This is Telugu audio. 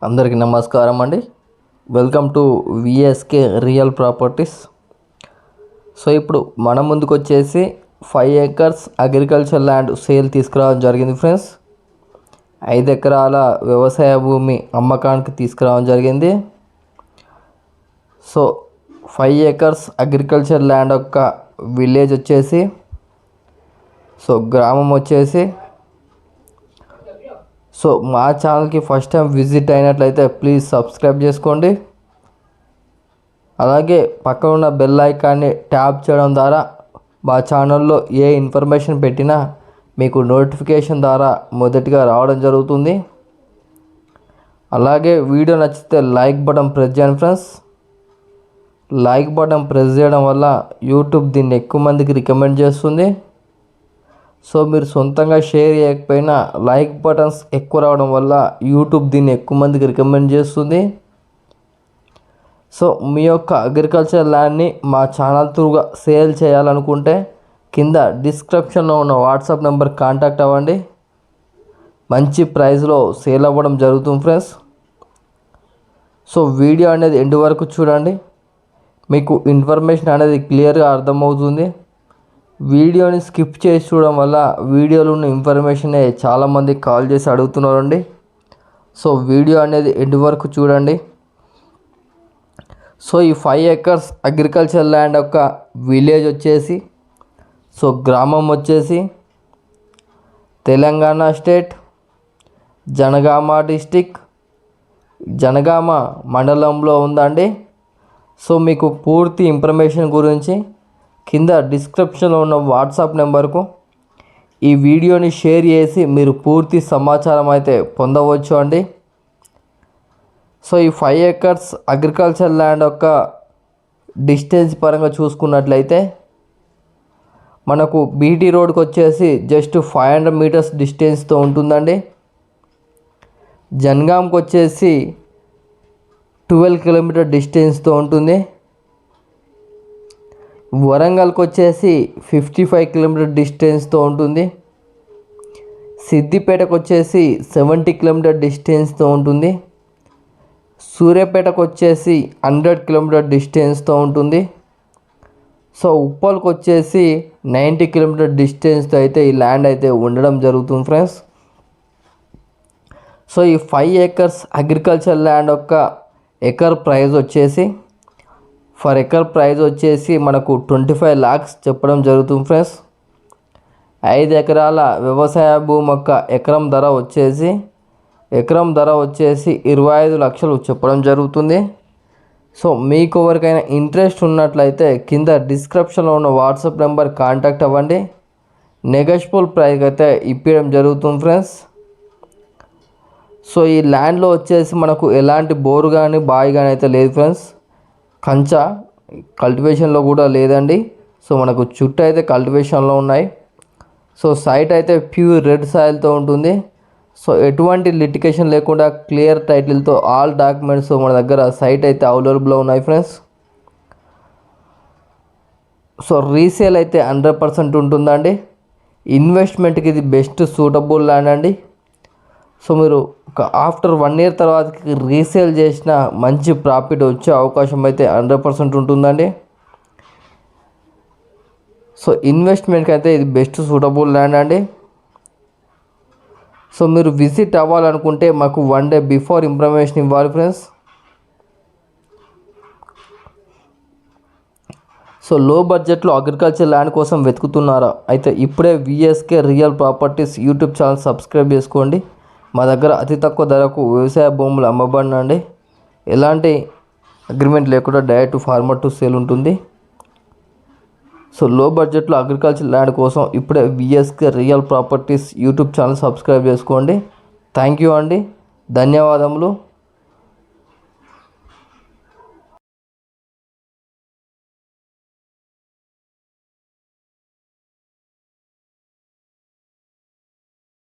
అందరికీ నమస్కారం అండి. Welcome to VSK real properties. So ఇప్పుడు మన ముందుకు వచ్చేసి 5 acres అగ్రికల్చర్ ల్యాండ్ సేల్ తీసుకురావడం జరిగింది ఫ్రెండ్స్. 5 ఎకరాల వ్యవసాయ భూమి అమ్మకానికి తీసుకురావడం జరిగింది. సో 5 acres అగ్రికల్చర్ ల్యాండ్ యొక్క విలేజ్ వచ్చేసి, సో గ్రామం వచ్చేసి, సో మా ఛానల్కి ఫస్ట్ టైం విజిట్ అయినట్లయితే ప్లీజ్ సబ్స్క్రైబ్ చేసుకోండి. అలాగే పక్కన ఉన్న బెల్ ఐకాన్ని ట్యాప్ చేయడం ద్వారా మా ఛానల్లో ఏ ఇన్ఫర్మేషన్ పెట్టినా మీకు నోటిఫికేషన్ ద్వారా మొదటిగా రావడం జరుగుతుంది. అలాగే వీడియో నచ్చితే లైక్ బటన్ ప్రెస్ చేయండి ఫ్రెండ్స్. లైక్ బటన్ ప్రెస్ చేయడం వల్ల యూట్యూబ్ దీన్ని ఎక్కువ మందికి రికమెండ్ చేస్తుంది. సో మీరు సొంతంగా షేర్ చేయకపోయినా లైక్ బటన్స్ ఎక్కువ రావడం వల్ల యూట్యూబ్ దీన్ని ఎక్కువ మందికి రికమెండ్ చేస్తుంది. సో మీ యొక్క అగ్రికల్చర్ ల్యాండ్ని మా ఛానల్ త్రూగా సేల్ చేయాలనుకుంటే కింద డిస్క్రిప్షన్లో ఉన్న వాట్సాప్ నెంబర్ కాంటాక్ట్ అవ్వండి. మంచి ప్రైస్లో సేల్ అవ్వడం జరుగుతుంది ఫ్రెండ్స్. సో వీడియో అనేది ఎండ్ వరకు చూడండి, మీకు ఇన్ఫర్మేషన్ అనేది క్లియర్గా అర్థమవుతుంది. వీడియోని స్కిప్ చేసి చూడడం వల్ల వీడియోలో ఉన్న ఇన్ఫర్మేషనే చాలామంది కాల్ చేసి అడుగుతున్నారండి. సో వీడియో అనేది ఎండ్ వరకు చూడండి. సో ఈ 5 acres అగ్రికల్చర్ ల్యాండ్ యొక్క విలేజ్ వచ్చేసి, సో గ్రామం వచ్చేసి తెలంగాణ స్టేట్, జనగామ డిస్టిక్, జనగామ మండలంలో ఉందండి. సో మీకు పూర్తి ఇన్ఫర్మేషన్ గురించి కింద డిస్క్రిప్షన్లో ఉన్న వాట్సాప్ నెంబర్కు ఈ వీడియోని షేర్ చేసి మీరు పూర్తి సమాచారం అయితే పొందవచ్చు అండి. సో ఈ 5 acres అగ్రికల్చర్ ల్యాండ్ యొక్క డిస్టెన్స్ పరంగా చూసుకున్నట్లయితే మనకు బీటీ రోడ్కి వచ్చేసి జస్ట్ 500 meters డిస్టెన్స్తో ఉంటుందండి. జనగాంకి వచ్చేసి 12 kilometer డిస్టెన్స్తో ఉంటుంది. వరంగల్కి వచ్చేసి 55 kilometer డిస్టెన్స్తో ఉంటుంది. సిద్దిపేటకు వచ్చేసి 70 kilometer డిస్టెన్స్తో ఉంటుంది. సూర్యాపేటకు వచ్చేసి 100 kilometer డిస్టెన్స్తో ఉంటుంది. సో ఉప్పల్కి వచ్చేసి 90 kilometer డిస్టెన్స్తో అయితే ఈ ల్యాండ్ అయితే ఉండడం జరుగుతుంది ఫ్రెండ్స్. సో ఈ 5 acres అగ్రికల్చర్ ల్యాండ్ యొక్క ఎకర్ ప్రైస్ వచ్చేసి, ఫర్ ఎకర్ ప్రైస్ వచ్చేసి మనకు 25 lakhs చెప్పడం జరుగుతుంది ఫ్రెండ్స్. 5 ఎకరాల వ్యవసాయ భూమి యొక్క ఎకరం ధర వచ్చేసి 25 లక్షలు చెప్పడం జరుగుతుంది. సో మీకు ఎవరికైనా ఇంట్రెస్ట్ ఉన్నట్లయితే కింద డిస్క్రిప్షన్లో ఉన్న వాట్సాప్ నెంబర్ కాంటాక్ట్ అవ్వండి. నెగోషియబుల్ ప్రైస్ అయితే ఇప్పించడం జరుగుతుంది ఫ్రెండ్స్. సో ఈ ల్యాండ్లో వచ్చేసి మనకు ఎలాంటి బోరు కానీ బావి కానీ అయితే లేదు ఫ్రెండ్స్. కంచా కల్టివేషన్లో కూడా లేదండి. సో మనకు చుట్టూ అయితే కల్టివేషన్లో ఉన్నాయి. సో సైట్ అయితే ప్యూర్ రెడ్ సాయిల్తో ఉంటుంది. సో ఎటువంటి లిటికేషన్ లేకుండా క్లియర్ టైటిల్తో ఆల్ డాక్యుమెంట్స్ మన దగ్గర సైట్ అయితే అవైలబుల్లో ఉన్నాయి ఫ్రెండ్స్. సో రీసేల్ అయితే 100% ఉంటుందండి. ఇన్వెస్ట్మెంట్కి ఇది బెస్ట్ సూటబుల్ ల్యాండ్ అండి. సో మీరు ఒక ఆఫ్టర్ 1 year తర్వాత రీసేల్ చేసిన మంచి ప్రాఫిట్ వచ్చే అవకాశం అయితే 100% ఉంటుందండి. సో ఇన్వెస్ట్మెంట్కి అయితే ఇది బెస్ట్ సూటబుల్ ల్యాండ్ అండి. సో మీరు విజిట్ అవ్వాలనుకుంటే మాకు 1 day బిఫోర్ ఇన్ఫర్మేషన్ ఇవ్వాలి ఫ్రెండ్స్. సో లో బడ్జెట్లో అగ్రికల్చర్ ల్యాండ్ కోసం వెతుకుతున్నారా? అయితే ఇప్పుడే VSK real properties YouTube channel subscribe చేసుకోండి. మా దగ్గర అతి తక్కువ ధరకు వ్యవసాయ భూములు అమ్మబడినండి. ఎలాంటి అగ్రిమెంట్ లేకుండా డైరెక్ట్ ఫార్మర్ టు సేల్ ఉంటుంది. సో లో బడ్జెట్లో అగ్రికల్చర్ ల్యాండ్ కోసం ఇప్పుడే VSK real properties YouTube channel subscribe చేసుకోండి. థ్యాంక్ యూ అండి, ధన్యవాదములు.